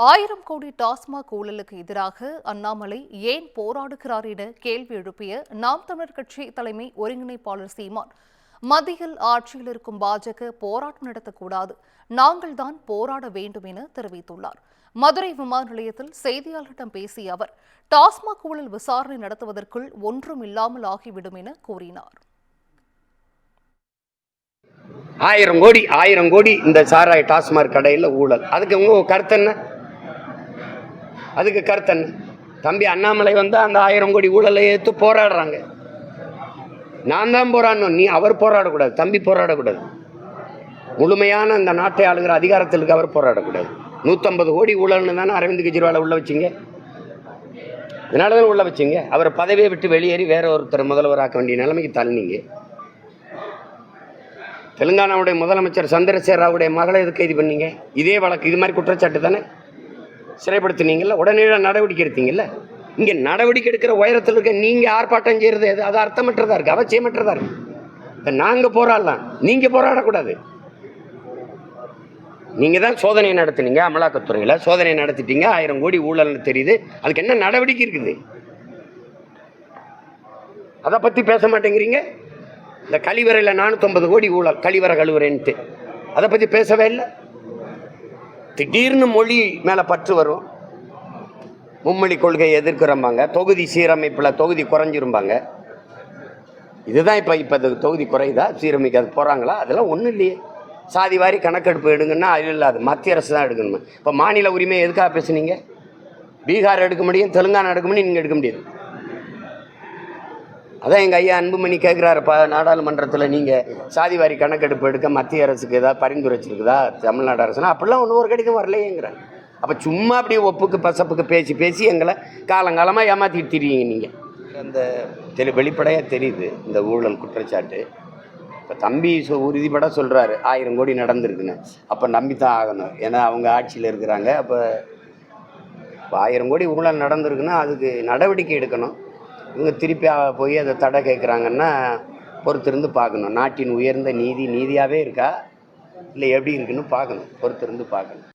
1000 கோடி டாஸ்மாக் ஊழலுக்கு எதிராக அண்ணாமலை ஏன் போராடுகிறார் என கேள்வி எழுப்பிய நாம் தமிழர் கட்சி தலைமை ஒருங்கிணைப்பாளர் சீமான், மத்தியில் ஆட்சியில் இருக்கும் பாஜக போராட்டம் நடத்தக்கூடாது, நாங்கள் தான் போராட வேண்டும் என தெரிவித்துள்ளார். மதுரை விமான நிலையத்தில் செய்தியாளர்களிடம் பேசிய அவர், டாஸ்மாக் ஊழல் விசாரணை நடத்துவதற்குள் ஒன்றும் இல்லாமல் ஆகிவிடும் என கூறினார். 1000 கோடி இந்த சாராய டாஸ்மாக் கடையில் ஊழல். அதுக்கு உங்க கருத்து என்ன? அதுக்கு கருத்து என்ன? தம்பி அண்ணாமலை வந்து அந்த 1000 கோடி ஊழலை ஏற்று போராடுறாங்க. நான் தான் போராடணும், நீ அவர் போராடக்கூடாது, தம்பி போராடக்கூடாது. முழுமையான இந்த நாட்டை ஆளுகிற அதிகாரத்திற்கு அவர் போராடக்கூடாது. 150 கோடி ஊழல்னு தானே அரவிந்த் கெஜ்ரிவாலை உள்ள வச்சிங்க. இதனால தான் உள்ள வச்சிங்க. அவர் பதவியை விட்டு வெளியேறி வேற ஒருத்தர் முதல்வராக்க வேண்டிய நிலைமைக்கு தள்ளினீங்க. தெலுங்கானாவுடைய முதலமைச்சர் சந்திரசேகர ராவுடைய மகளை எது கைது பண்ணீங்க? இதே வழக்கு, இது மாதிரி குற்றச்சாட்டு தானே சிறைப்படுத்தினீங்கல்ல, உடனே நடவடிக்கை எடுத்தீங்கல்ல. இங்கே நடவடிக்கை எடுக்கிற உயரத்தில் இருக்க நீங்கள் ஆர்ப்பாட்டம் செய்கிறது எது? அது அர்த்தமற்றதா இருக்குது, அவசியமற்றதா இருக்குது. நாங்கள் போராடலாம், நீங்கள் போராடக்கூடாது. நீங்கள் தான் சோதனை நடத்துனீங்க, அமலாக்கத்துறையில் சோதனை நடத்திட்டீங்க. 1000 கோடி ஊழல்னு தெரியுது, அதுக்கு என்ன நடவடிக்கை இருக்குது? அதை பற்றி பேச மாட்டேங்கிறீங்க. இந்த கழிவறையில் 450 கோடி ஊழல், கழிவறை கழுவுறேன்ட்டு அதை பற்றி பேசவே இல்லை. திடீர்னு மொழி மேலே பற்று வரும், மும்மொழி கொள்கையை எதிர்க்கிறம்பாங்க, தொகுதி சீரமைப்பில் தொகுதி குறைஞ்சிரும்பாங்க. இதுதான் இப்போ தொகுதி குறையுதா, சீரமைக்க அது போகிறாங்களா? அதெல்லாம் ஒன்றும் இல்லையே. சாதி வாரி கணக்கெடுப்பு எடுங்கன்னா அது இல்லை, அது மத்திய அரசு தான் எடுக்கணுமா? இப்போ மாநில உரிமை எதுக்காக பேசுனீங்க? பீகார் எடுக்க முடியும், தெலுங்கானா எடுக்க முடியும், நீங்கள் எடுக்க முடியாது. அதான் எங்கள் ஐயா அன்புமணி கேட்குறாரு நாடாளுமன்றத்தில், நீங்கள் சாதிவாரி கணக்கெடுப்பு எடுக்க மத்திய அரசுக்கு ஏதாவது பரிந்துரைச்சிருக்குதா தமிழ்நாடு அரசுனா? அப்படிலாம் ஒன்றும் ஒரு கடிதம் வரலையேங்கிறேன். அப்போ சும்மா அப்படி ஒப்புக்கு பசப்புக்கு பேசி எங்களை காலங்காலமாக ஏமாற்றிட்டு தெரியுங்க நீங்கள். அந்த வெளிப்படையாக தெரியுது இந்த ஊழல் குற்றச்சாட்டு. இப்போ தம்பி உறுதிப்பட சொல்கிறாரு 1000 கோடி நடந்திருக்குன்னு. அப்போ நம்பி தான் ஆகணும், ஏன்னா அவங்க ஆட்சியில் இருக்கிறாங்க. அப்போ 1000 கோடி ஊழல் நடந்திருக்குன்னா அதுக்கு நடவடிக்கை எடுக்கணும். இவங்க திருப்பி போய் அதை தடை கேட்குறாங்கன்னா பொறுத்திருந்து பார்க்கணும். நாட்டின் உயர்ந்த நீதியாகவே இருக்கா இல்லை எப்படி இருக்குன்னு பார்க்கணும், பொறுத்திருந்து பார்க்கணும்.